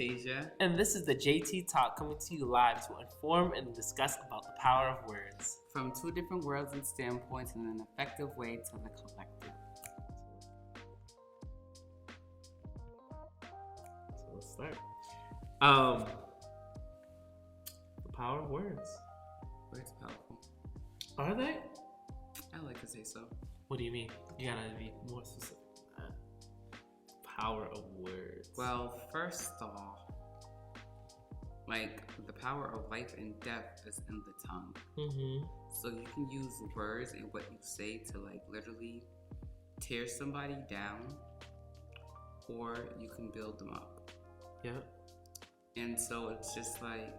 Deja. And this is the JT Talk, coming to you live to inform and discuss about the power of words. From two different worlds and standpoints in an effective way to the collective. So let's start. The power of words. Words powerful. Are they? I like to say so. What do you mean? You gotta be more specific. Power of words. Well, first off, like the power of life and death is in the tongue. Mm-hmm. So you can use words and what you say to like literally tear somebody down, or you can build them up. Yep. And so it's just like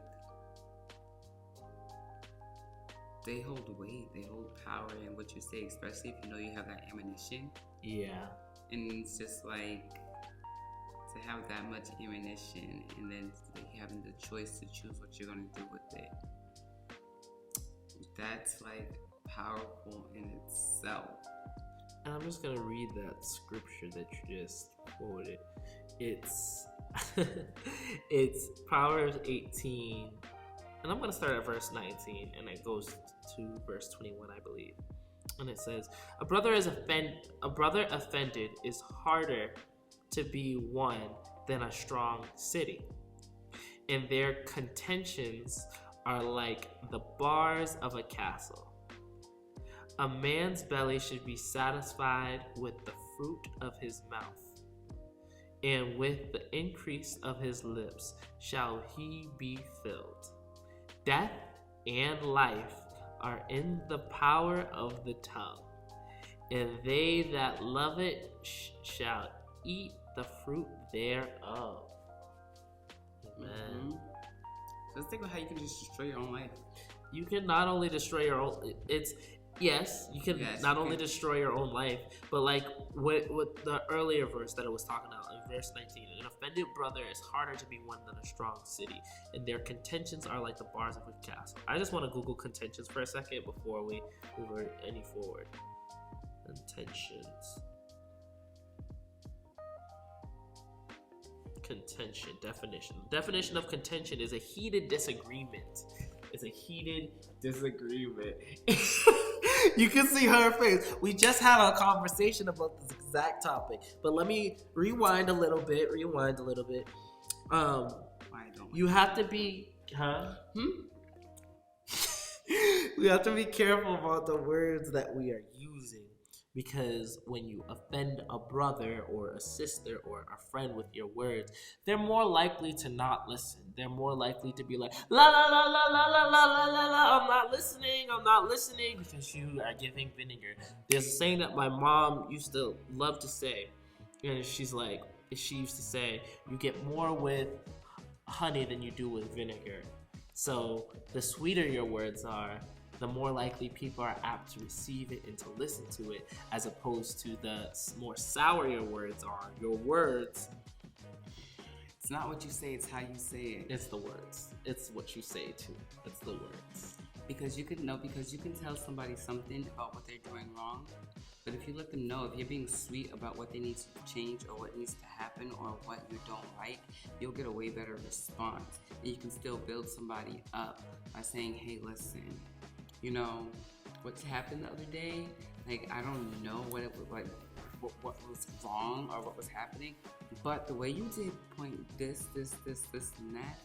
they hold weight, they hold power in what you say, especially if you know you have that ammunition. Yeah. And it's just like to have that much ammunition and then like having the choice to choose what you're going to do with it. That's like powerful in itself. And I'm just gonna read that scripture that you just quoted. It's it's Proverbs 18, and I'm gonna start at verse 19, and it goes to verse 21, I believe. And it says, "A brother offended is harder to be won than a strong city, and their contentions are like the bars of a castle. A man's belly should be satisfied with the fruit of his mouth, and with the increase of his lips shall he be filled. Death and life are in the power of the tongue, and they that love it shall eat the fruit thereof." Amen. Mm-hmm. Just think about how you can just destroy your own life. You can not only destroy your own, you can not only destroy your own life, but like what the earlier verse that it was talking about in verse 19, an offended brother is harder to be won than a strong city, and their contentions are like the bars of a castle. I just want to Google contentions for a second before we move any forward. Contention definition. The definition of contention is a heated disagreement. It's a heated disagreement. You can see her face. We just had a conversation about this exact topic, but let me rewind a little bit. You have to be, we have to be careful about the words that we are using, because when you offend a brother or a sister or a friend with your words, they're more likely to not listen. They're more likely to be like, la la la la la la la la la la, I'm not listening, because you are giving vinegar. There's a saying that my mom used to love to say, and she used to say, you get more with honey than you do with vinegar. So the sweeter your words are, the more likely people are apt to receive it and to listen to it, as opposed to the more sour your words are. Your words, it's not what you say, it's how you say it. It's the words. It's what you say too. It's the words. Because you can tell somebody something about what they're doing wrong, but if you let them know, if you're being sweet about what they need to change or what needs to happen or what you don't like, you'll get a way better response. And you can still build somebody up by saying, hey, listen, you know, what happened the other day, like, I don't know what it was like, what was wrong or what was happening, but the way you did point this, and that,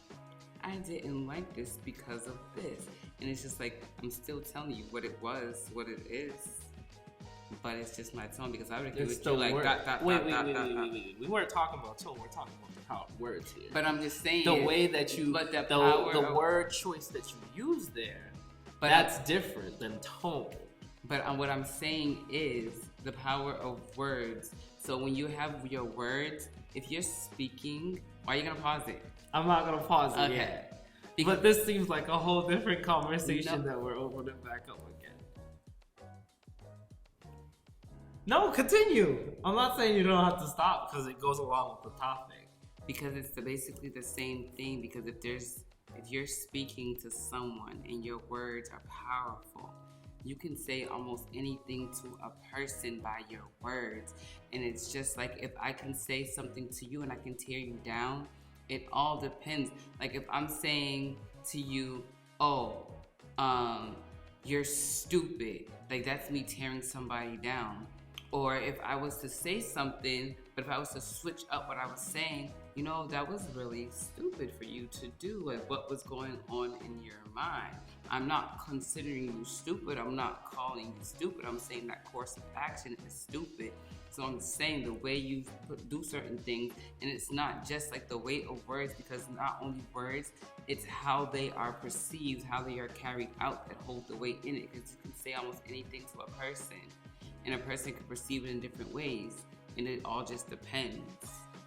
I didn't like this because of this. And it's just like, I'm still telling you what it was, what it is, but it's just my tone, because I would agree with you, like, wait. We weren't talking about tone, we're talking about the power of words here. But I'm just saying, the way that you, the word choice that you use there, but that's different than tone. But what I'm saying is the power of words. So when you have your words, if you're speaking, why are you going to pause it? I'm not going to pause it yet. But this seems like a whole different conversation that we're opening back up again. No, continue. I'm not saying you don't have to stop because it goes along with the topic. Because it's basically the same thing. Because if you're speaking to someone and your words are powerful, you can say almost anything to a person by your words. And it's just like, if I can say something to you and I can tear you down, It all depends. Like if I'm saying to you, oh, you're stupid, like that's me tearing somebody down. Or if I was to say something, but if I was to switch up what I was saying, that was really stupid for you to do. Like, what was going on in your mind? I'm not considering you stupid. I'm not calling you stupid. I'm saying that course of action is stupid. So I'm saying the way you do certain things, and it's not just like the weight of words, because not only words, it's how they are perceived, how they are carried out that hold the weight in it. Because you can say almost anything to a person, and a person can perceive it in different ways, and it all just depends.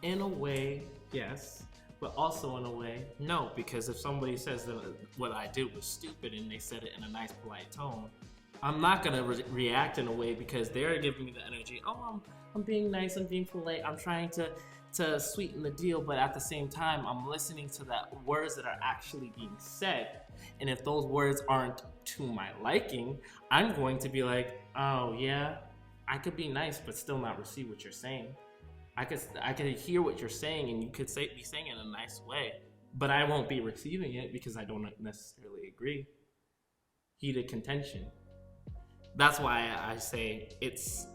In a way, yes, but also in a way, no, because if somebody says that what I did was stupid and they said it in a nice, polite tone, I'm not gonna react in a way because they're giving me the energy. Oh, I'm being nice, I'm being polite, I'm trying to sweeten the deal, but at the same time, I'm listening to the words that are actually being said. And if those words aren't to my liking, I'm going to be like, oh yeah, I could be nice, but still not receive what you're saying. I could hear what you're saying, and you could be saying it in a nice way, but I won't be receiving it because I don't necessarily agree. Heated contention. That's why I say it's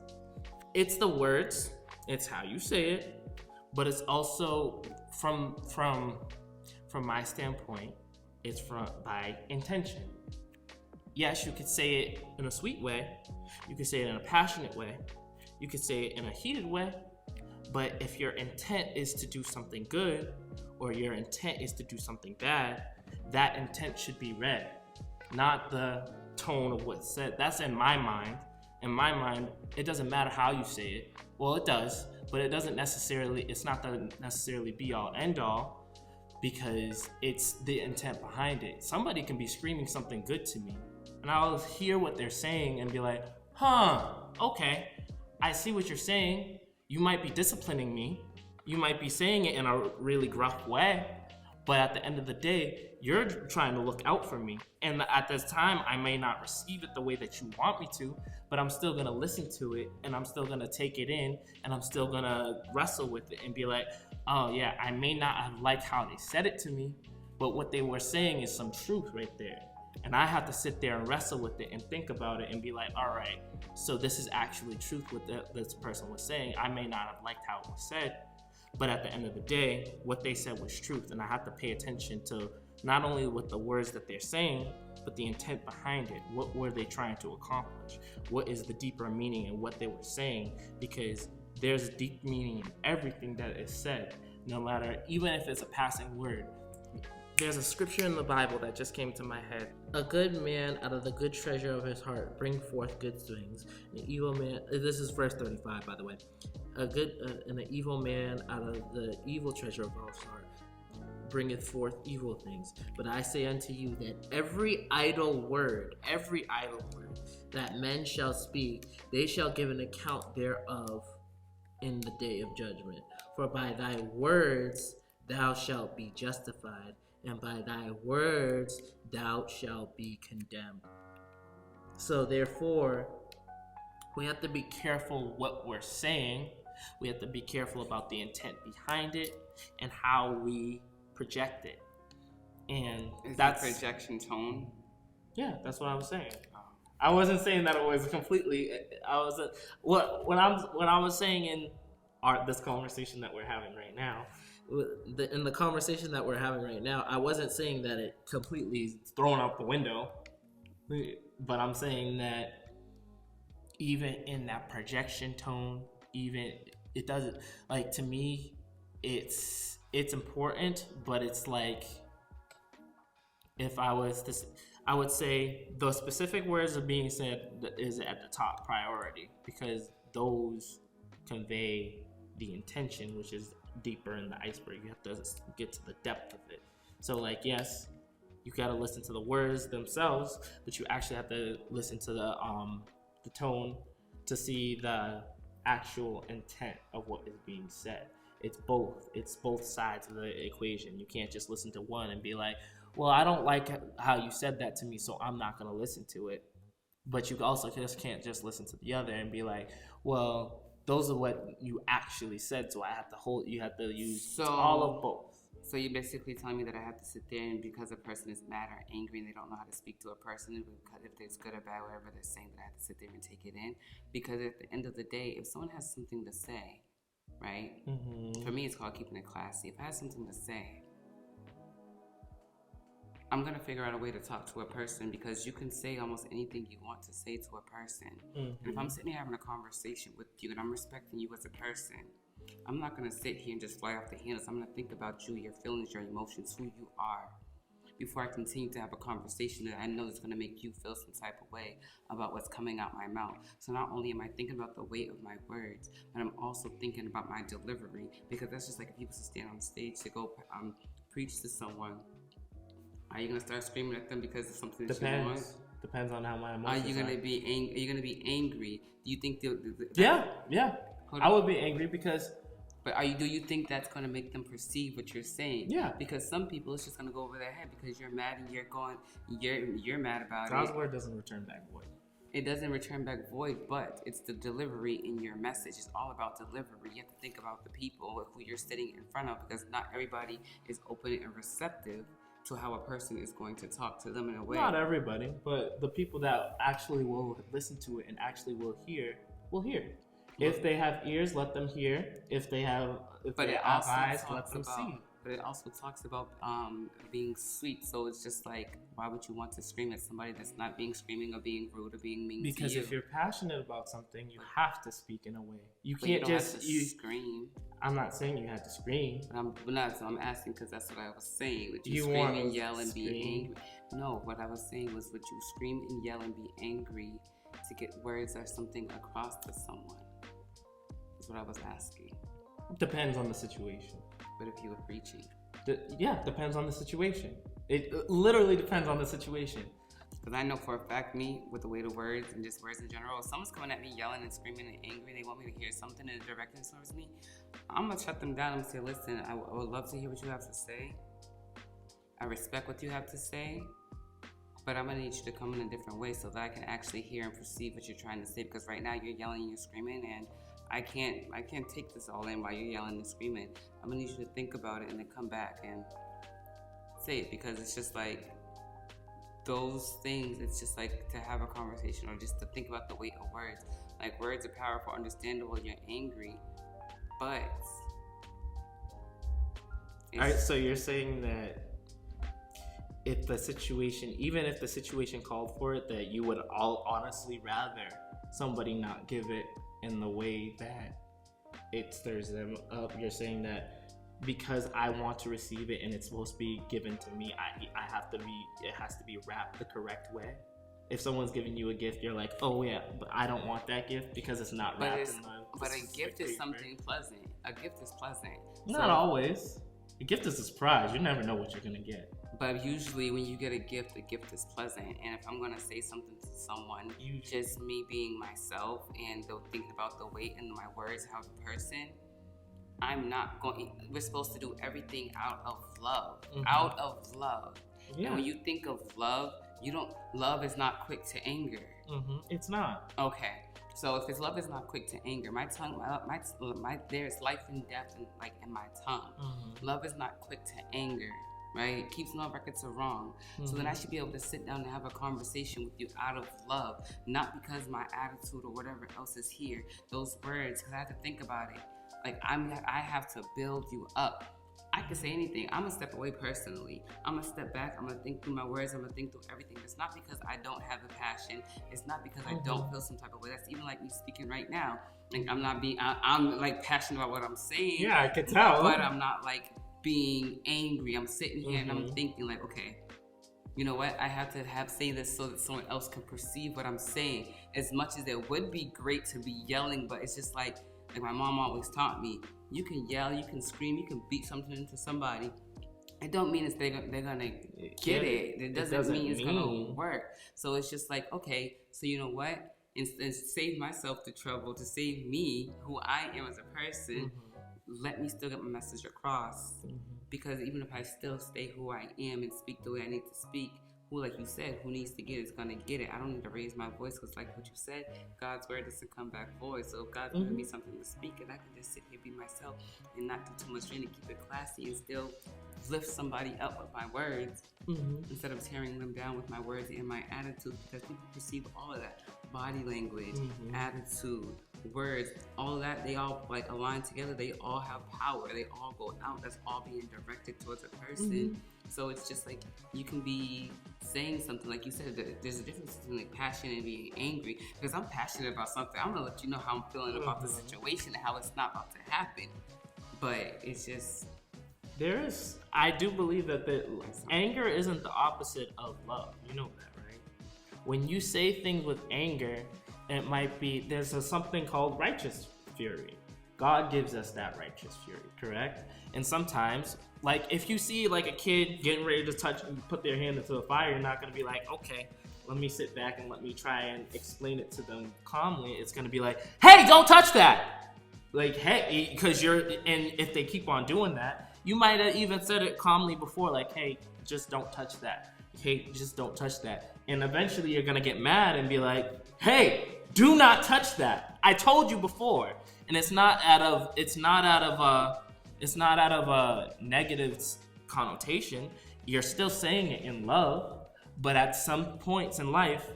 the words, it's how you say it, but it's also from my standpoint, it's by intention. Yes, you could say it in a sweet way, you could say it in a passionate way, you could say it in a heated way, but if your intent is to do something good or your intent is to do something bad, that intent should be read, not the tone of what's said. That's in my mind. In my mind, it doesn't matter how you say it. Well, it does, but it's not the necessarily be all end all, because it's the intent behind it. Somebody can be screaming something good to me, and I'll hear what they're saying and be like, okay, I see what you're saying. You might be disciplining me. You might be saying it in a really gruff way, but at the end of the day, you're trying to look out for me. And at this time, I may not receive it the way that you want me to, but I'm still gonna listen to it, and I'm still gonna take it in, and I'm still gonna wrestle with it and be like, oh yeah, I may not have liked how they said it to me, but what they were saying is some truth right there. And I have to sit there and wrestle with it and think about it and be like, all right, so this is actually truth what this person was saying. I may not have liked how it was said, but at the end of the day, what they said was truth. And I have to pay attention to not only with the words that they're saying, but the intent behind it. What were they trying to accomplish? What is the deeper meaning in what they were saying? Because there's a deep meaning in everything that is said, no matter, even if it's a passing word. There's a scripture in the Bible that just came to my head. A good man out of the good treasure of his heart bring forth good things. An evil man, this is verse 35, by the way. An evil man out of the evil treasure of his heart bringeth forth evil things. But I say unto you that every idle word that men shall speak, they shall give an account thereof in the day of judgment. For by thy words thou shalt be justified, and by thy words thou shalt be condemned. So therefore, we have to be careful what we're saying. We have to be careful about the intent behind it and how we project it. And that's projection tone. Yeah, that's what I was saying. I wasn't saying that it was completely. What I was saying in this conversation that we're having right now. In the conversation that we're having right now, I wasn't saying that it completely is thrown out the window, but I'm saying that even in that projection tone, even it doesn't, like, to me, it's important, but it's like, if I was to, I would say the specific words are being said is at the top priority, because those convey the intention, which is deeper in the iceberg. You have to get to the depth of it. So, like, yes, you got to listen to the words themselves, but you actually have to listen to the tone to see the actual intent of what is being said. It's both sides of the equation. You can't just listen to one and be like, well, I don't like how you said that to me, so I'm not going to listen to it. But you also just can't just listen to the other and be like, well, those are what you actually said, so you have to use all of both. So you're basically telling me that I have to sit there and because a person is mad or angry and they don't know how to speak to a person, because if it's good or bad, whatever they're saying, that I have to sit there and take it in. Because at the end of the day, if someone has something to say, right? Mm-hmm. For me, it's called keeping it classy. If I have something to say, I'm going to figure out a way to talk to a person, because you can say almost anything you want to say to a person. And if I'm sitting here having a conversation with you and I'm respecting you as a person, I'm not going to sit here and just fly off the handles. I'm going to think about you, your feelings, your emotions, who you are, before I continue to have a conversation that I know is going to make you feel some type of way about what's coming out my mouth. So not only am I thinking about the weight of my words, but I'm also thinking about my delivery, because that's just like if you was to stand on stage to go preach to someone. Are you gonna start screaming at them because of something that you want? Depends on how my emotions are. You gonna be Are you gonna be angry? Do you think Yeah. I would be angry because. But do you think that's gonna make them perceive what you're saying? Yeah. Because some people, it's just gonna go over their head because you're mad and you're mad about God's it. word doesn't return back void. It doesn't return back void, but it's the delivery in your message. It's all about delivery. You have to think about the people who you're sitting in front of, because not everybody is open and receptive to how a person is going to talk to them in a way. Not everybody, but the people that actually will listen to it and actually will hear, will hear. If they have ears, let them hear. If they have eyes, let them see. But it also talks about being sweet. So it's just like, why would you want to scream at somebody that's not being screaming or being rude or being mean to you? Because if you're passionate about something, you have to speak in a way. You but can't you don't just have to scream. I'm not saying you have to scream. So I'm asking because that's what I was saying. Would you, You scream want and to yell and be scream? angry? No, what I was saying was, would you scream and yell and be angry to get words or something across to someone? That's what I was asking. Depends on the situation. But if you were preaching? Depends on the situation. It literally depends on the situation. Because I know for a fact, me, with the weight of words and just words in general, if someone's coming at me yelling and screaming and angry, they want me to hear something in a direction towards me, I'm going to shut them down and say, listen, I would love to hear what you have to say. I respect what you have to say, but I'm going to need you to come in a different way so that I can actually hear and perceive what you're trying to say. Because right now you're yelling and you're screaming, and I can't take this all in while you're yelling and screaming. I'm going to need you to think about it and then come back and say it, because it's just like, those things, it's just like to have a conversation or just to think about the weight of words. Like, words are powerful, understandable, you're angry, but Alright, so you're saying that if the situation, even if the situation called for it, that you would all honestly rather somebody not give it in the way that it stirs them up. You're saying that because I want to receive it and it's supposed to be given to me, it has to be wrapped the correct way. If someone's giving you a gift, you're like, oh yeah, but I don't want that gift because it's not wrapped in the. But a gift is something pleasant. A gift is pleasant. Not always. A gift is a surprise. You never know what you're gonna get. But usually when you get a gift is pleasant. And if I'm gonna say something to someone, just me being myself and thinking about the weight in my words, how the person, I'm not going. We're supposed to do everything out of love. Mm-hmm. Out of love. Yeah. And when you think of love, love is not quick to anger. Mm-hmm. It's not. Okay. So if love is not quick to anger, my tongue, there's life and death in my tongue. Mm-hmm. Love is not quick to anger, right? It keeps no records of wrong. Mm-hmm. So then I should be able to sit down and have a conversation with you out of love, not because my attitude or whatever else is here. Those words, because I have to think about it. Like, I have to build you up. I can say anything. I'm gonna step away personally. I'm gonna step back. I'm gonna think through my words. I'm gonna think through everything. It's not because I don't have the passion. It's not because I don't feel some type of way. That's even like me speaking right now. Like, I'm like passionate about what I'm saying. Yeah, I can tell. But I'm not like being angry. I'm sitting here and I'm thinking like, okay, you know what? I have to say this so that someone else can perceive what I'm saying. As much as it would be great to be yelling, but it's just like my mom always taught me, you can yell, you can scream, you can beat something into somebody. It don't mean they're gonna get it. It doesn't mean it's gonna work. So it's just like, okay, so you know what? Instead, save myself the trouble, to save me, who I am as a person, let me still get my message across. Because even if I still stay who I am and speak the way I need to speak, who, like you said, who needs to get it is going to get it. I don't need to raise my voice because, like what you said, God's word doesn't come back void. So if God's giving me something to speak, and I can just sit here, be myself, and not do too much training, keep it classy, and still lift somebody up with my words instead of tearing them down with my words and my attitude, because people perceive all of that. Body language, attitude, words, all of that, they all like align together. They all have power. They all go out. That's all being directed towards a person. So it's just like you can be saying something, like you said, there's a difference between like passion and being angry. Because I'm passionate about something, I'm gonna let you know how I'm feeling about the situation and how it's not about to happen. But it's just I do believe that anger isn't the opposite of love. You know that, right? When you say things with anger, it might be, there's something called righteous fury. God gives us that righteous fury, correct? And sometimes, like if you see like a kid getting ready to touch and put their hand into the fire, you're not gonna be like, okay, let me sit back and let me try and explain it to them calmly. It's gonna be like, hey, don't touch that! Like, hey, because and if they keep on doing that, you might have even said it calmly before, like, hey, just don't touch that. Hey, just don't touch that. And eventually you're gonna get mad and be like, hey, do not touch that. I told you before. And it's not out of a negative connotation. You're still saying it in love, but at some points in life,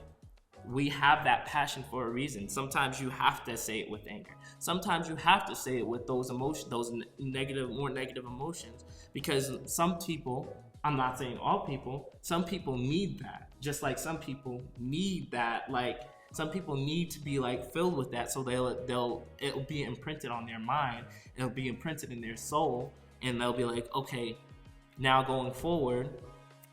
we have that passion for a reason. Sometimes you have to say it with anger. Sometimes you have to say it with those emotions, those more negative emotions, because some people, I'm not saying all people, some people need that. Just like some people need that, like some people need to be like filled with that, so it'll be imprinted on their mind, it'll be imprinted in their soul, and they'll be like, okay, now going forward,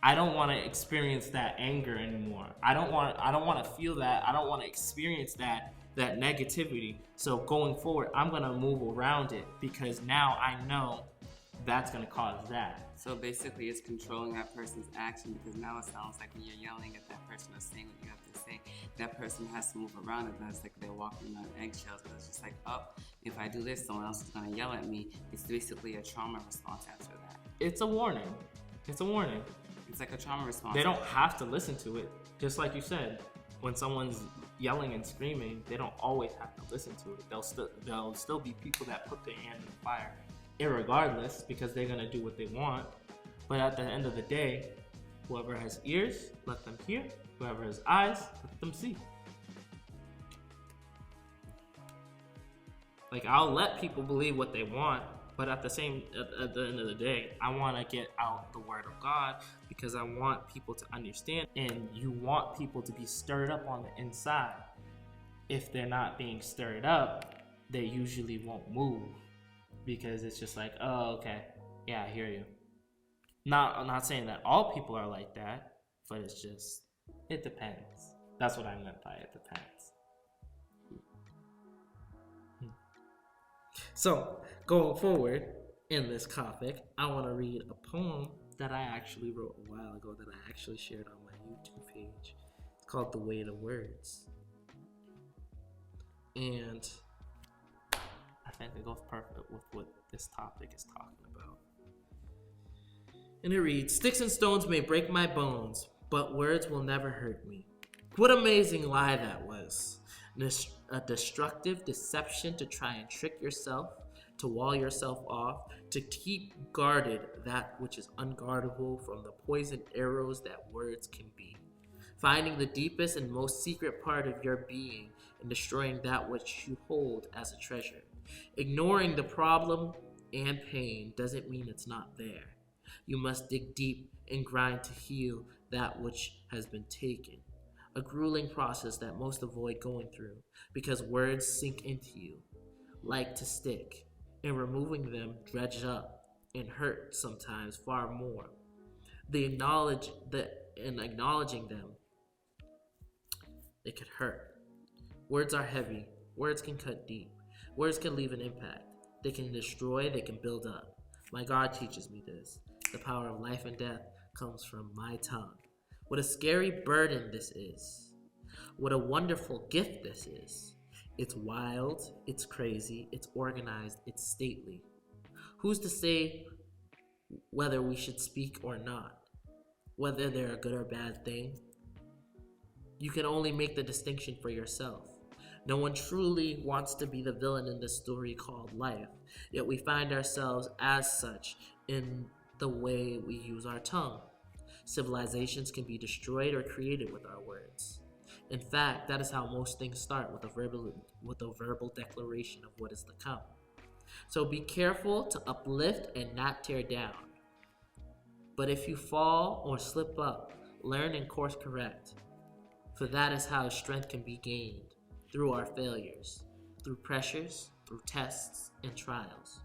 I don't want to experience that anger anymore. I don't want to feel that. I don't want to experience that negativity. So going forward, I'm going to move around it, because now I know that's going to cause that. So basically it's controlling that person's action, because now it sounds like when you're yelling at that person or saying what you have to say, that person has to move around it. That's like they're walking on eggshells, because it's just like, oh, if I do this, someone else is going to yell at me. It's basically a trauma response after that. It's a warning. It's like a trauma response. They don't have to listen to it. Just like you said, when someone's yelling and screaming, they don't always have to listen to it. There'll still be people that put their hand in the fire, irregardless, because they're gonna do what they want. But at the end of the day, whoever has ears, let them hear. Whoever has eyes, let them see. Like, I'll let people believe what they want, but at the end of the day, I want to get out the word of God, because I want people to understand, and you want people to be stirred up on the inside. If they're not being stirred up, they usually won't move, because it's just like, oh, okay, yeah, I hear you. I'm not saying that all people are like that, but it's just, it depends. That's what I meant by it depends. So, going forward in this topic, I want to read a poem that I actually wrote a while ago that I actually shared on my YouTube page. It's called The Weight of Words. And I think it goes perfect with what this topic is talking about. And it reads, sticks and stones may break my bones, but words will never hurt me. What amazing lie that was. A destructive deception to try and trick yourself, to wall yourself off, to keep guarded that which is unguardable from the poisoned arrows that words can be. Finding the deepest and most secret part of your being and destroying that which you hold as a treasure. Ignoring the problem and pain doesn't mean it's not there. You must dig deep and grind to heal that which has been taken. A grueling process that most avoid going through, because words sink into you, like to stick, and removing them dredge up and hurt sometimes far more. Acknowledging them, it could hurt. Words are heavy. Words can cut deep. Words can leave an impact. They can destroy. They can build up. My God teaches me this. The power of life and death comes from my tongue. What a scary burden this is. What a wonderful gift this is. It's wild, it's crazy, it's organized, it's stately. Who's to say whether we should speak or not? whether they're a good or bad thing. You can only make the distinction for yourself. No one truly wants to be the villain in this story called life, yet we find ourselves as such in the way we use our tongue. Civilizations can be destroyed or created with our words. In fact, that is how most things start, with a verbal declaration of what is to come. So be careful to uplift and not tear down. But if you fall or slip up, learn and course correct. For that is how strength can be gained, through our failures, through pressures, through tests and trials.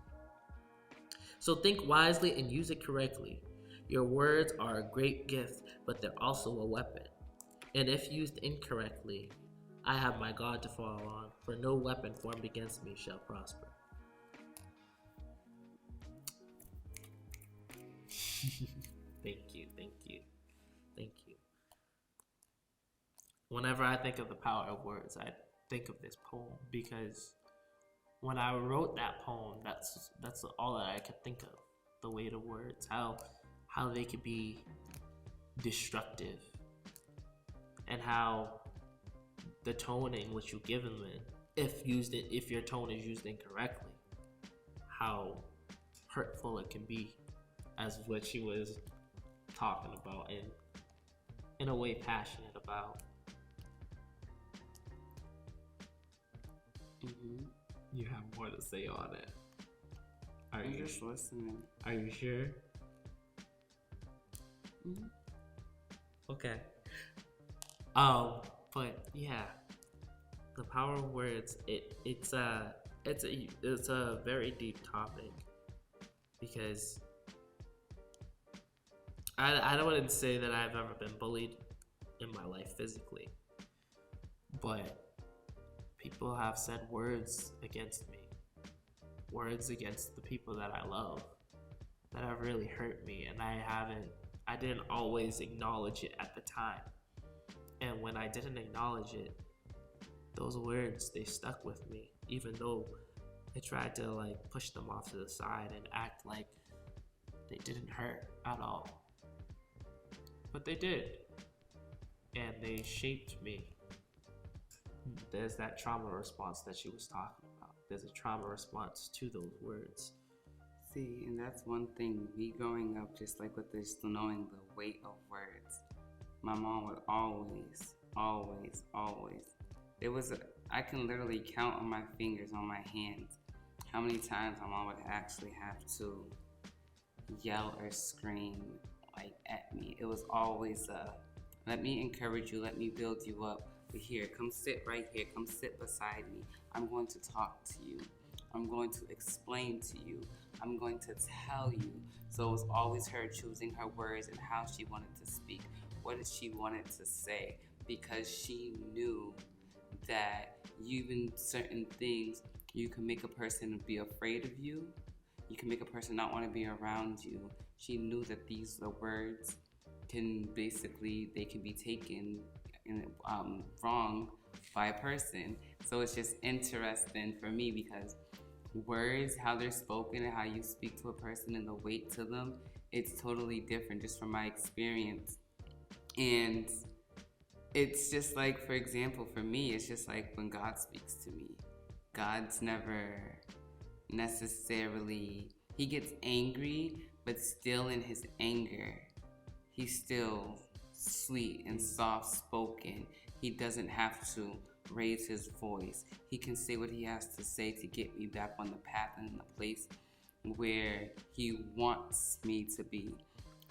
So think wisely and use it correctly. Your words are a great gift, but they're also a weapon. And if used incorrectly, I have my God to fall on, for no weapon formed against me shall prosper. Thank you, thank you, thank you. Whenever I think of the power of words, I think of this poem, because when I wrote that poem, that's all that I could think of. The weight of words, how they could be destructive, and how the tone in which you give them in, if your tone is used incorrectly, how hurtful it can be, as what she was talking about, and in a way passionate about. You have more to say on it. I'm just listening. Are you sure? Okay. But yeah, the power of words. It's a very deep topic, because I wouldn't say that I've ever been bullied in my life physically, but people have said words against me, words against the people that I love, that have really hurt me, and I didn't always acknowledge it at the time. And when I didn't acknowledge it, those words, they stuck with me, even though I tried to like push them off to the side and act like they didn't hurt at all. But they did, and they shaped me. There's that trauma response that she was talking about. There's a trauma response to those words. See, and that's one thing. Me growing up, just like with this, knowing the weight of words, my mom would always. I can literally count on my fingers on my hands how many times my mom would actually have to yell or scream like at me. It was always let me encourage you, let me build you up. But here, come sit right here, come sit beside me. I'm going to talk to you. I'm going to explain to you. I'm going to tell you. So it was always her choosing her words and how she wanted to speak. What did she wanted to say? Because she knew that even certain things, you can make a person be afraid of you. You can make a person not want to be around you. She knew that these words can basically, they can be taken wrong by a person. So it's just interesting for me, because words, how they're spoken and how you speak to a person and the weight to them, it's totally different just from my experience. And it's just like, for example, for me, it's just like when God speaks to me, God's never necessarily, he gets angry, but still in his anger, he's still sweet and soft spoken. He doesn't have to raise his voice. He can say what he has to say to get me back on the path and in the place where he wants me to be.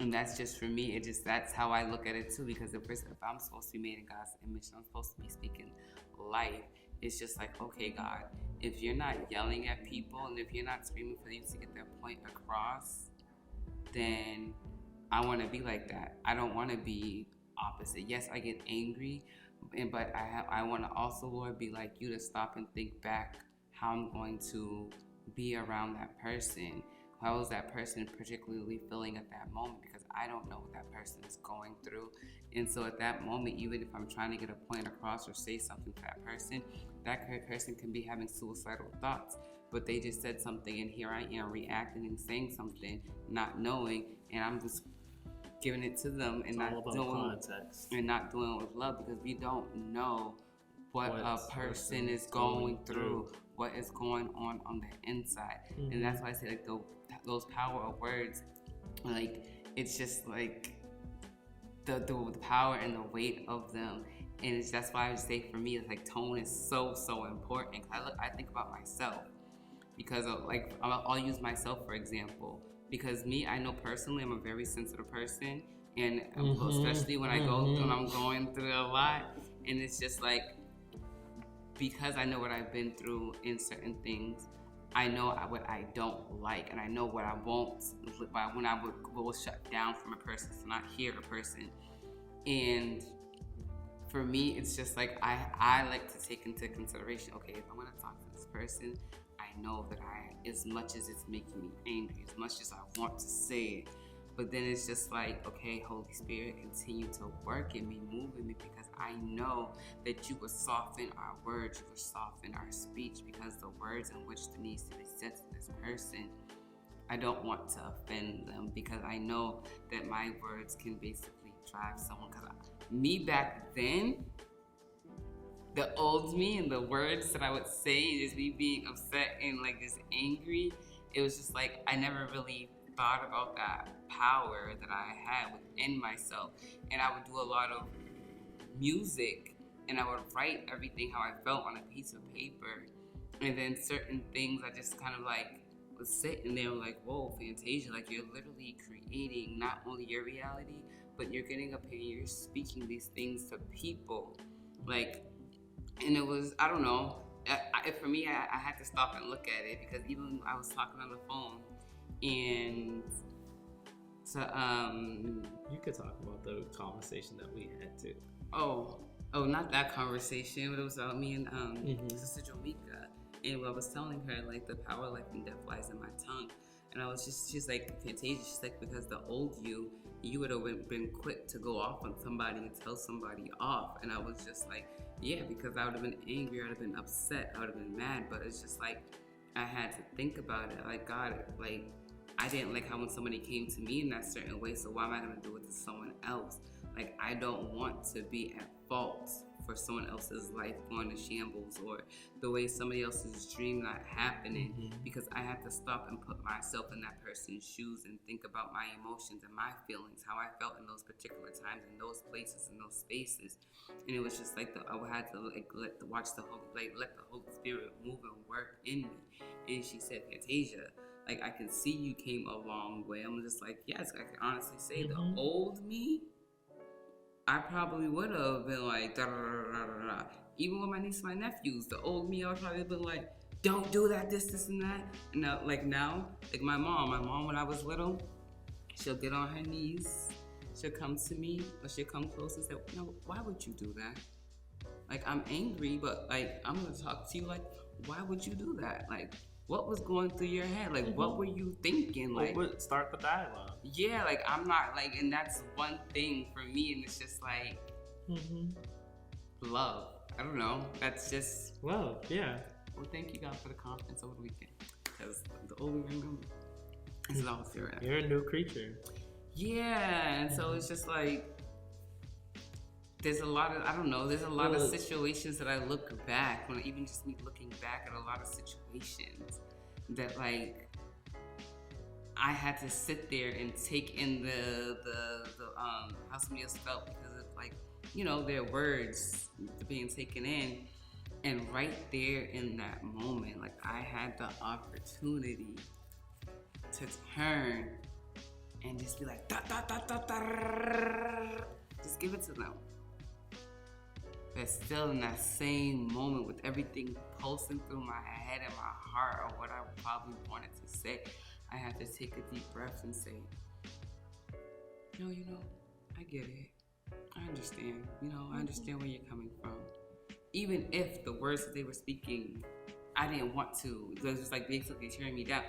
And that's just for me. That's how I look at it too. Because if I'm supposed to be made in God's image, and I'm supposed to be speaking life, it's just like, okay, God, if you're not yelling at people and if you're not screaming for you to get that point across, then I want to be like that. I don't want to be opposite. Yes, I get angry, but I want to also, Lord, be like you, to stop and think back how I'm going to be around that person. How is that person particularly feeling at that moment? Because I don't know what that person is going through. And so at that moment, even if I'm trying to get a point across or say something to that person can be having suicidal thoughts. But they just said something, and here I am reacting and saying something, not knowing, and I'm just giving it to them and It's not all about doing context. and not doing it with love, because we don't know what a What's person is going through, what is going on the inside. And that's why I say, like, those power of words, like, it's just like the power and the weight of them. And that's why I would say, for me, it's like tone is so important. I think about myself, because of, like, I'll use myself for example, because me, I know personally I'm a very sensitive person, and especially when when I'm going through a lot, and it's just like, because I know what I've been through in certain things, I know what I don't like, and I know what I won't, when I will shut down from a person, to not hear a person. And for me, it's just like, I like to take into consideration, okay, if I'm going to talk to this person, I know that as much as it's making me angry, as much as I want to say it, but then it's just like, okay, Holy Spirit, continue to work in me, move in me, because I know that you will soften our words, you will soften our speech, because the words in which needs to be said to this person, I don't want to offend them, because I know that my words can basically drive someone. Because me back then, the old me and the words that I would say, is me being upset and like just angry, it was just like, I never really thought about that power that I had within myself. And I would do a lot of music, and I would write everything how I felt on a piece of paper, and then certain things I just kind of like was sitting there like, whoa, Fantasia, like, you're literally creating not only your reality, but you're getting up here and you're speaking these things to people, like. And it was, I don't know, for me, I had to stop and look at it, because even I was talking on the phone, and so you could talk about the conversation that we had too. Oh, not that conversation, but it was about me and Sister Jamaica, and I was telling her, like, the power, life, and death lies in my tongue. And she's like, Fantasia, she's like, because the old you would have been quick to go off on somebody and tell somebody off. And I was just like, yeah, because I would have been angry, I would have been upset, I would have been mad. But it's just like, I had to think about it. Like, God, like, I didn't like how when somebody came to me in that certain way, so why am I going to do it to someone else? Like, I don't want to be at fault for someone else's life going to shambles, or the way somebody else's dream not happening, because I had to stop and put myself in that person's shoes and think about my emotions and my feelings, how I felt in those particular times, in those places, in those spaces. And it was just like, I had to like let the Holy Spirit move and work in me. And she said, Fantasia, like, I can see you came a long way. I'm just like, yes, I can honestly say the old me, I probably would have been like, da, da, da, da, da. Even with my niece and my nephews, the old me, I would probably have been like, don't do that, this, and that. And now, like my mom, when I was little, she'll get on her knees, she'll come to me, or she'll come close and say, no, why would you do that? Like, I'm angry, but like, I'm gonna talk to you, like, why would you do that? Like, what was going through your head? Like, what were you thinking? Like, start the dialogue. Yeah, like, I'm not like, and that's one thing for me, and it's just like, love. I don't know. That's just love. Yeah. Well, thank you, God, for the conference over the weekend, because the older we remember, is all fear. You're a new creature. Yeah, and so it's just like, there's a lot of, I don't know, there's a lot of situations that I look back, when even just me looking back at a lot of situations that, like, I had to sit there and take in the how somebody else felt, because of, like, you know, their words being taken in. And right there in that moment, like, I had the opportunity to turn and just be like, da, da, da, da, da, just give it to them. But still, in that same moment, with everything pulsing through my head and my heart, or what I probably wanted to say, I had to take a deep breath and say, no, you know, I get it. I understand. You know, I understand where you're coming from. Even if the words that they were speaking, I didn't want to. It was just like basically tearing me down.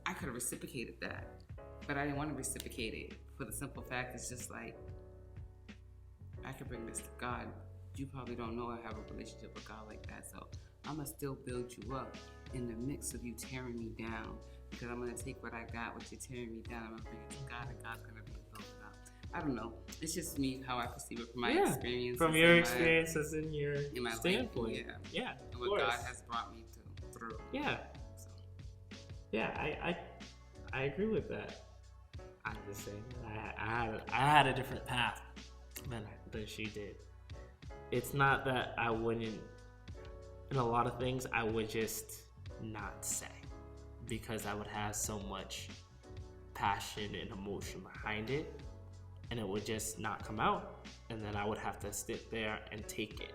I could have reciprocated that, but I didn't want to reciprocate it, for the simple fact it's just like, I could bring this to God. You probably don't know I have a relationship with God like that, so I'm going to still build you up in the mix of you tearing me down, because I'm going to take what I got, what you're tearing me down, I'm going to bring it to God, and God's going to be building up. I don't know. It's just me how I perceive it from my Yeah, experience. from your experiences and your in my standpoint. life, Yeah, and what God has brought me through. Yeah. So. Yeah, I agree with that. I'm just saying I had a different path than she did. It's not that I wouldn't. In a lot of things, I would just not say because I would have so much passion and emotion behind it, and it would just not come out, and then I would have to sit there and take it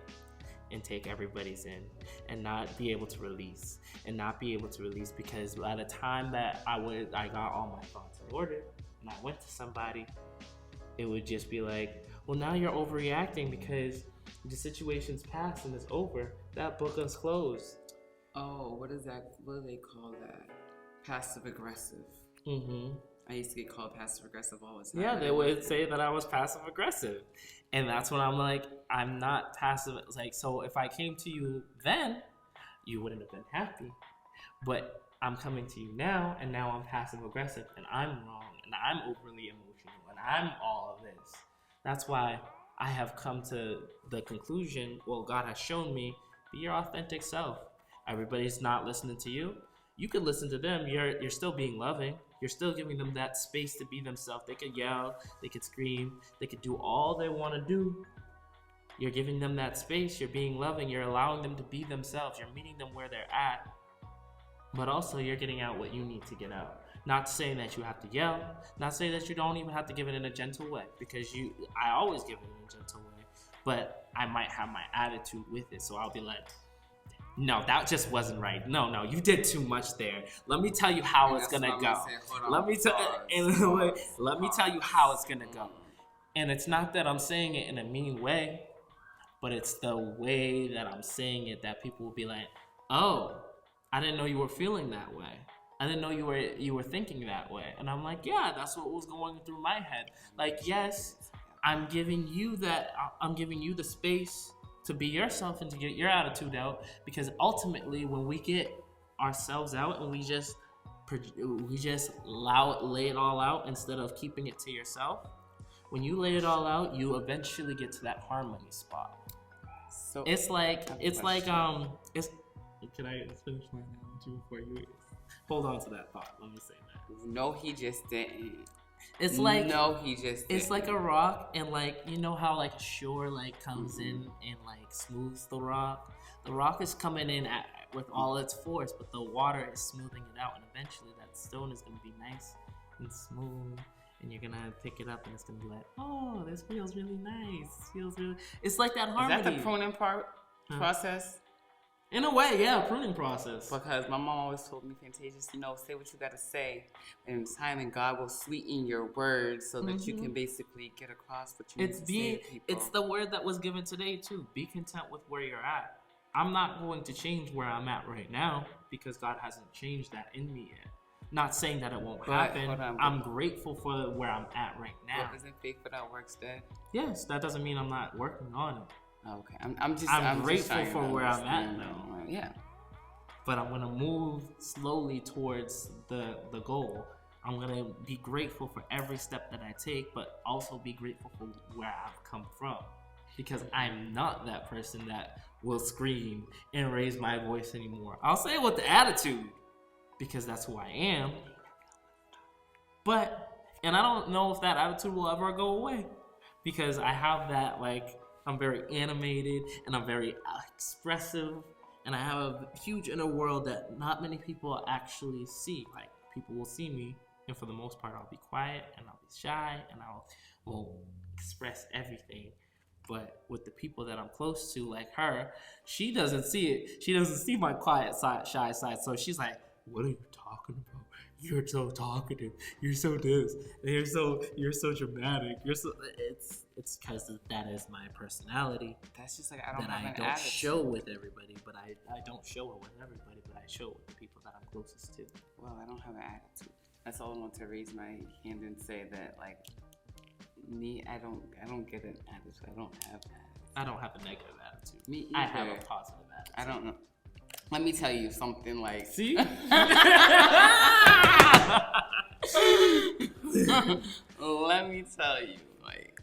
and take everybody's in and not be able to release because by the time that I got all my thoughts in order and I went to somebody, it would just be like, well, now you're overreacting because the situation's passed and it's over. That book is closed. Oh, what is that? What do they call that? Passive aggressive. Mm-hmm. I used to get called passive aggressive all the time. Yeah, they would say that I was passive aggressive. And that's when I'm like, I'm not passive. It's like, so if I came to you then, you wouldn't have been happy. But I'm coming to you now, and now I'm passive aggressive, and I'm wrong, and I'm overly emotional, and I'm all of this. That's why I have come to the conclusion, well, God has shown me, be your authentic self. Everybody's not listening to you. You could listen to them. You're still being loving. You're still giving them that space to be themselves. They could yell, they could scream, they could do all they want to do. You're giving them that space. You're being loving. You're allowing them to be themselves. You're meeting them where they're at. But also, you're getting out what you need to get out. Not saying that you have to yell. Not saying that you don't even have to give it in a gentle way. Because I always give it in a gentle way. But I might have my attitude with it. So I'll be like, no, that just wasn't right. No, you did too much there. Let me tell you how it's gonna go. Let me tell you how it's gonna go. And it's not that I'm saying it in a mean way, but it's the way that I'm saying it that people will be like, oh, I didn't know you were feeling that way. I didn't know you were thinking that way. And I'm like, yeah, that's what was going through my head. Like, yes, I'm giving you the space to be yourself and to get your attitude out, because ultimately when we get ourselves out and we just lay it all out instead of keeping it to yourself, when you lay it all out, you eventually get to that harmony spot. So it's like can I finish my analogy before you hold on to that thought? Let me say that. No, he just didn't. It's like it's like a rock, and like, you know how like shore like comes in and like smooths the rock. The rock is coming in with all its force, but the water is smoothing it out, and eventually that stone is gonna be nice and smooth, and you're gonna pick it up, and it's gonna be like, oh, this feels really nice. It's like that harmony. Is that the pruning process? In a way, yeah, pruning process. Because my mom always told me, Fantasia, say what you gotta say, and time and God will sweeten your words so that you can basically get across what you need to say to people. It's the word that was given today too. Be content with where you're at. I'm not going to change where I'm at right now because God hasn't changed that in me yet. Not saying that it won't happen. I'm grateful for where I'm at right now. But isn't faith without works dead? Yes, that doesn't mean I'm not working on it. Okay, I'm grateful for where I'm at now. Yeah, but I'm gonna move slowly towards the goal. I'm gonna be grateful for every step that I take, but also be grateful for where I've come from, because I'm not that person that will scream and raise my voice anymore. I'll say it with the attitude because that's who I am. And I don't know if that attitude will ever go away, because I have that, like, I'm very animated and I'm very expressive, and I have a huge inner world that not many people actually see. Like, people will see me, and for the most part, I'll be quiet and I'll be shy and I will express everything. But with the people that I'm close to, like her, she doesn't see it. She doesn't see my quiet side, shy side. So she's like, "What are you talking about? You're so talkative. You're so this. You're so dramatic. You're so." It's because that is my personality. That's just like I don't show with everybody, but I don't show it with everybody, but I show it with the people that I'm closest to. Well, I don't have an attitude. That's all I want to raise my hand and say that, like, me, I don't get an attitude. I don't have that. I don't have a negative attitude. Me either. I have a positive attitude. I don't know. Let me tell you something, like. See? Let me tell you, like,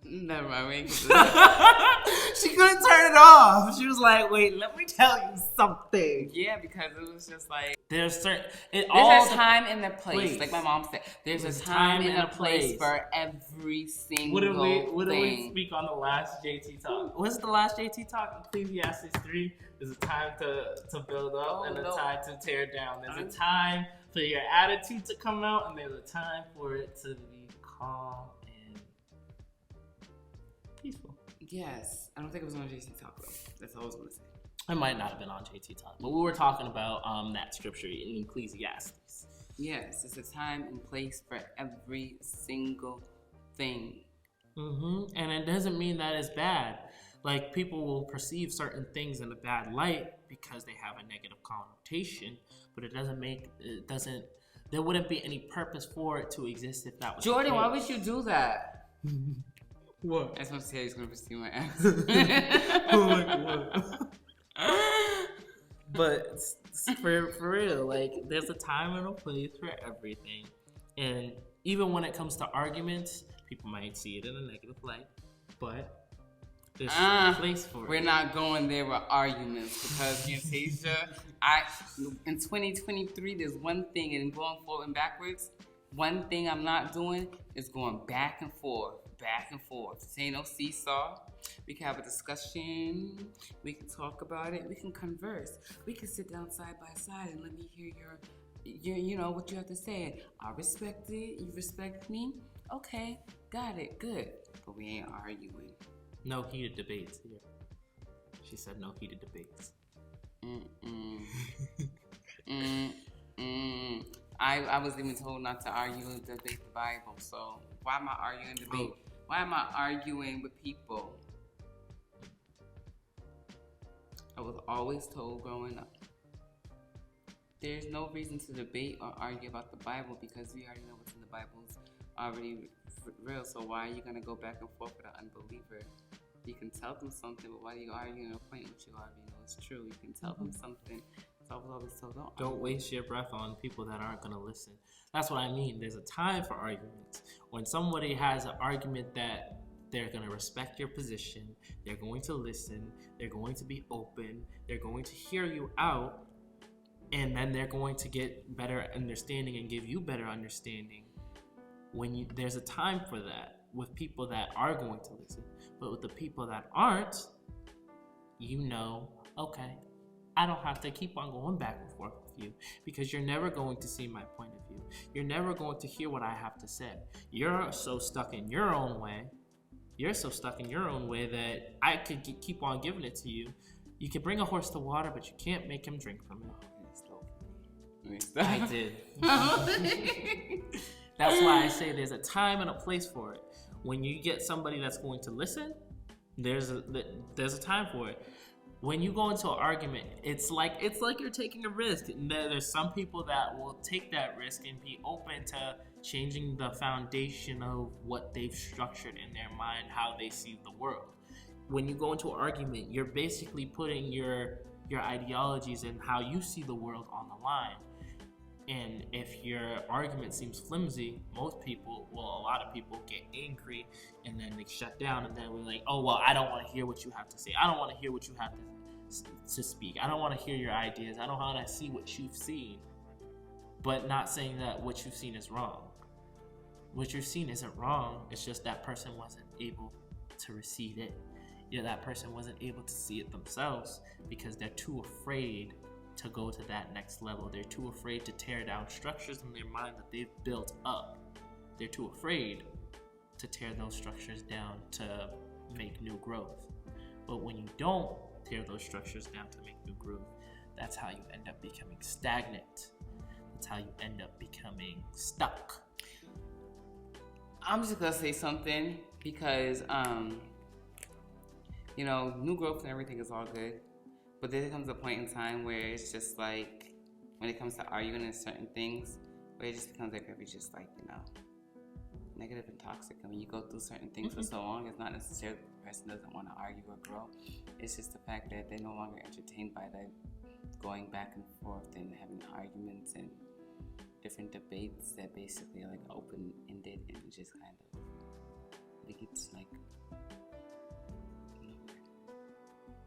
never mind. She couldn't turn it off. She was like, "Wait, let me tell you something." Yeah, because it was just like There's certain. there's a time and a place. Like my mom said, there's a time and a place for every single What did we thing. speak on the last JT talk? What's the last JT talk? Ecclesiastes 3. There's a time to build up and a time to tear down. There's a time for your attitude to come out, and there's a time for it to be calm and peaceful. Yes, I don't think it was on JT Talk though. That's all I was gonna say. It might not have been on JT Talk, but we were talking about that scripture in Ecclesiastes. Yes, it's a time and place for every single thing. And it doesn't mean that it's bad. Like, people will perceive certain things in a bad light because they have a negative connotation, but there wouldn't be any purpose for it to exist if that was Jordan, the why case. would you do that? What? I just want to say he's gonna pursue my ass. What? But for real, like, there's a time and a place for everything. And even when it comes to arguments, people might see it in a negative light, but there's a place for it. We're not going there with arguments because Fantasia, in 2023, there's one thing, and going forward and backwards, one thing I'm not doing is going back and forth. This ain't no seesaw. We can have a discussion. We can talk about it. We can converse. We can sit down side by side and let me hear your what you have to say. I respect it. You respect me. Okay, got it. Good. But we ain't arguing. No heated debates here. She said no heated debates. I was even told not to argue and debate the Bible. So why am I arguing debate? Why am I arguing with people? I was always told growing up, there's no reason to debate or argue about the Bible because we already know what's in the Bible's already real. So why are you gonna go back and forth with an unbeliever? You can tell them something, but why are you arguing a point which you already know is true? You can tell them something. So I was always told, don't waste your breath on people that aren't gonna listen. That's what I mean. There's a time for arguments. When somebody has an argument that they're going to respect your position, they're going to listen, they're going to be open, they're going to hear you out, and then they're going to get better understanding and give you better understanding. There's a time for that with people that are going to listen. But with the people that aren't, okay, I don't have to keep on going back and forth with you because you're never going to see my point of view. You're never going to hear what I have to say. You're so stuck in your own way. That I could keep on giving it to you. You can bring a horse to water, but you can't make him drink from it. I did. That's why I say there's a time and a place for it. When you get somebody that's going to listen, there's a time for it. When you go into an argument, it's like you're taking a risk. There's some people that will take that risk and be open to changing the foundation of what they've structured in their mind, how they see the world. When you go into an argument, you're basically putting your ideologies and how you see the world on the line. And if your argument seems flimsy, a lot of people get angry and then they shut down and then we're like, oh, well, I don't want to hear what you have to say. I don't want to hear what you have to speak. I don't want to hear your ideas. I don't want to see what you've seen. But not saying that what you've seen is wrong. What you've seen isn't wrong. It's just that person wasn't able to receive it. That person wasn't able to see it themselves because they're too afraid to go to that next level. They're too afraid to tear down structures in their mind that they've built up. They're too afraid to tear those structures down to make new growth. But when you don't tear those structures down to make new growth, that's how you end up becoming stagnant. That's how you end up becoming stuck. I'm just gonna say something because new growth and everything is all good. But there comes a point in time where it's just like, when it comes to arguing and certain things, where it just becomes like very just like, negative and toxic. And when you go through certain things for so long, it's not necessarily the person doesn't want to argue or grow. It's just the fact that they're no longer entertained by going back and forth and having arguments and different debates that basically are like open-ended and just kind of, I think it's like,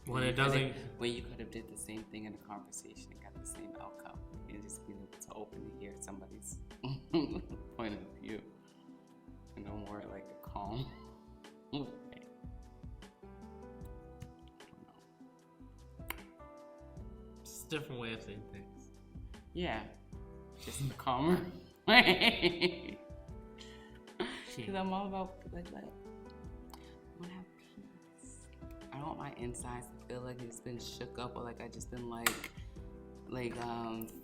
when it doesn't, when you could have did the same thing in a conversation and got the same outcome, and just being able to open to hear somebody's point of view, and no more like a calm way. it's a different way of saying things. Yeah, just in a calmer way. Because I'm all about like I want to have peace. I don't want my insides to feel like it's been shook up, or like I just been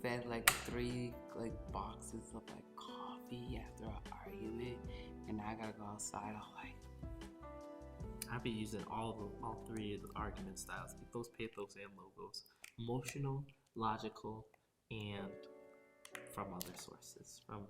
fed like 3 like boxes of like coffee after an argument, and now I gotta go outside. I'm like, I've been using all 3 of the argument styles: ethos, pathos, and logos. Emotional, logical, and from other sources, from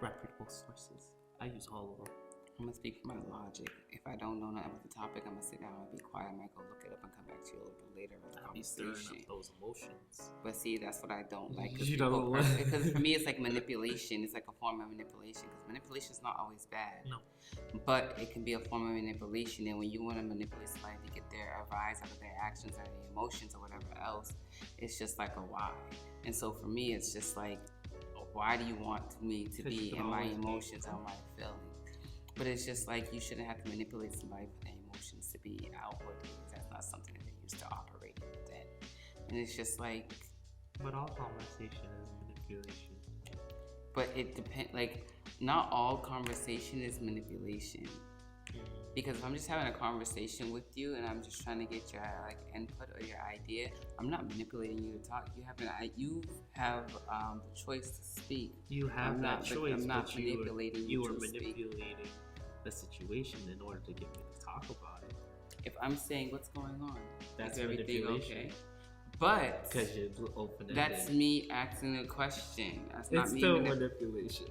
reputable sources. I use all of them. I'm gonna speak from my logic. If I don't know nothing about the topic, I'm gonna sit down and be quiet. I might go look it up and come back to you a little bit later with the I'll be stirring conversation. up those emotions. But see, that's what I don't like. You don't like. Because for me, it's like manipulation. It's like a form of manipulation. Because manipulation is not always bad. No. But it can be a form of manipulation. And when you want to manipulate somebody to get their rise out of their actions or their emotions or whatever else, it's just like a why. And so for me, it's just like, why do you want me to be in my emotions or my feelings? But it's just like you shouldn't have to manipulate somebody for their emotions to be outward, because that's not something that they're used to operating within. And it's just like. But all conversation is manipulation. But it depends. Like, not all conversation is manipulation. Because if I'm just having a conversation with you and I'm just trying to get your like input or your idea, I'm not manipulating you to talk. You have the choice to speak. You have that choice. I'm not but manipulating you. You are to manipulating speak. the situation in order to get me to talk about it. If I'm saying what's going on, That's is everything manipulation. okay? But Because you're open-ended. that's me asking a question. That's It's not me. still manipulation.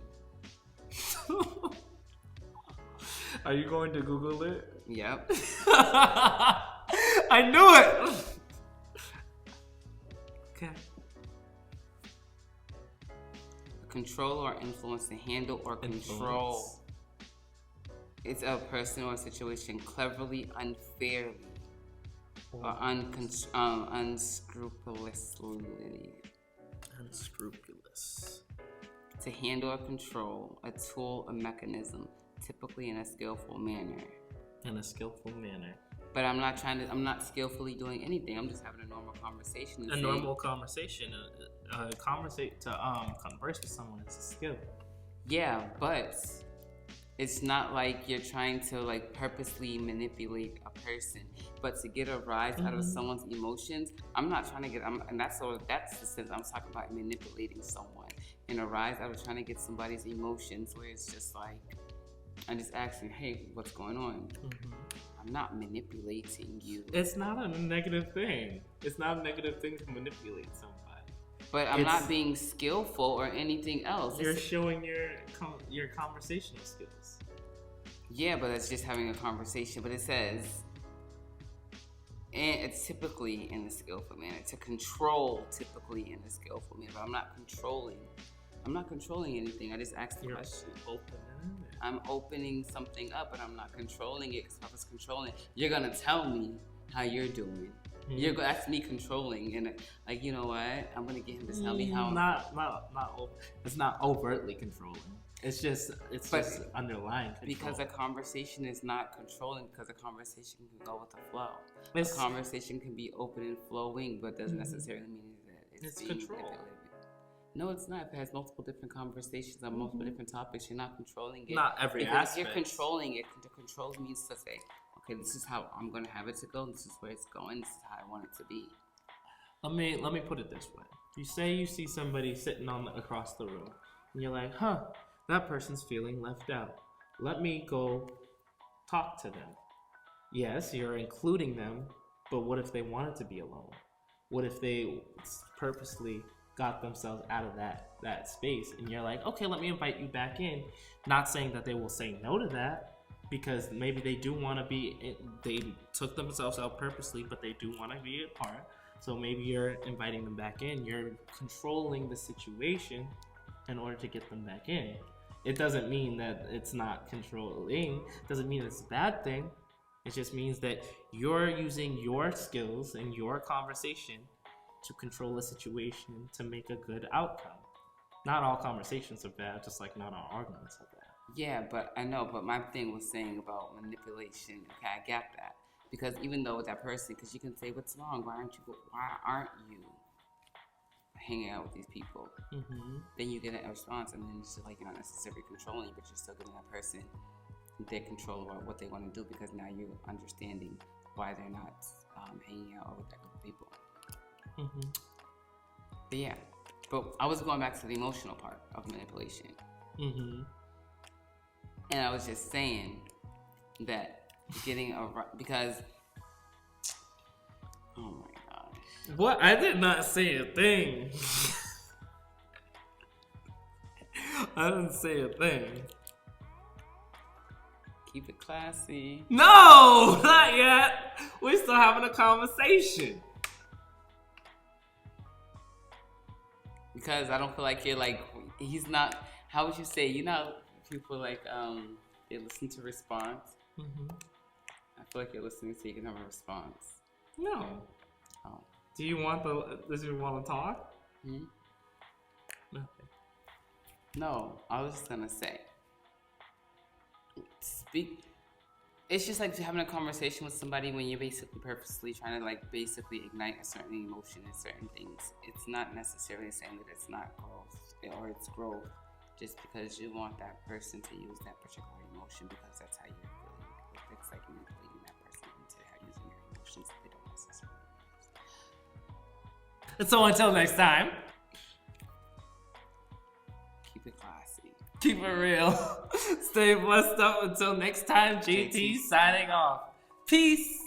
Are you going to Google it? Yep. I knew it. Okay. Control or influence to handle or control. It's a person or a situation cleverly, unfairly, or unscrupulously. Unscrupulous. To handle or control, a tool, a mechanism, typically in a skillful manner. In a skillful manner. But I'm not skillfully doing anything. I'm just having a normal conversation. Normal conversation. Converse with someone is a skill. Yeah, but it's not like you're trying to like purposely manipulate a person. But to get a rise out of someone's emotions, I'm not trying to get. And that's the sense I'm talking about, manipulating someone. And a rise out of trying to get somebody's emotions, where it's just like, I'm just asking, hey, what's going on? I'm not manipulating you. It's not a negative thing. It's not a negative thing to manipulate somebody. But I'm not being skillful or anything else. You're showing your conversational skills. Yeah, but it's just having a conversation. But it says, and it's typically in a skillful manner. To control, typically in a skillful manner. But I'm not controlling anything. I just asked the question. I'm opening something up, but I'm not controlling it. Because if I was controlling, you're gonna tell me how you're doing. That's me controlling, and like, you know what? I'm gonna get him to tell me how. It's not overtly controlling. It's just underlying control. Because a conversation is not controlling. Because a conversation can go with the flow. A conversation can be open and flowing, but doesn't necessarily mean that it's being control. manipulated. No, it's not. If it has multiple different conversations on multiple different topics, you're not controlling it. Not every aspect. If you're controlling it, to control means to say, okay, this is how I'm going to have it to go. This is where it's going. This is how I want it to be. Let me put it this way. You say you see somebody sitting across the room, and you're like, that person's feeling left out. Let me go talk to them. Yes, you're including them, but what if they wanted to be alone? What if they purposely got themselves out of that space, and you're like, okay, let me invite you back in. Not saying that they will say no to that, because maybe they do want to be, they took themselves out purposely, but they do want to be a part. So maybe you're inviting them back in. You're controlling the situation in order to get them back in. It doesn't mean that it's not controlling. It doesn't mean it's a bad thing. It just means that you're using your skills and your conversation to control a situation to make a good outcome. Not all conversations are bad, just like not all arguments are bad. Yeah, but I know, but my thing was saying about manipulation. Okay, I get that. Because even though that person, because you can say, what's wrong? Why aren't you hanging out with these people? Mm-hmm. Then you get a response, and then it's just like you're not necessarily controlling, but you're still giving that person their control over what they want to do, because now you're understanding why they're not hanging out with that group of people. Mm-hmm. But yeah, but I was going back to the emotional part of manipulation. Mm-hmm. And I was just saying that getting because, oh my gosh. What? I did not say a thing. I didn't say a thing. Keep it classy. No, not yet. We're still having a conversation. Because I don't feel like you're like, he's not, how would you say, you know, people like, they listen to response. Mm-hmm. I feel like you're listening so you can have a response. No. Oh. Do you want to talk? Hmm? Nothing. No, I was just gonna say, speak. It's just like having a conversation with somebody when you're basically purposely trying to like basically ignite a certain emotion in certain things. It's not necessarily saying that it's not growth or it's growth just because you want that person to use that particular emotion because that's how you're feeling. It's like manipulating that person into using your emotions that they don't necessarily use. And so until next time, Keep it classy. keep it real. Stay blessed up until next time. JT signing off. Peace.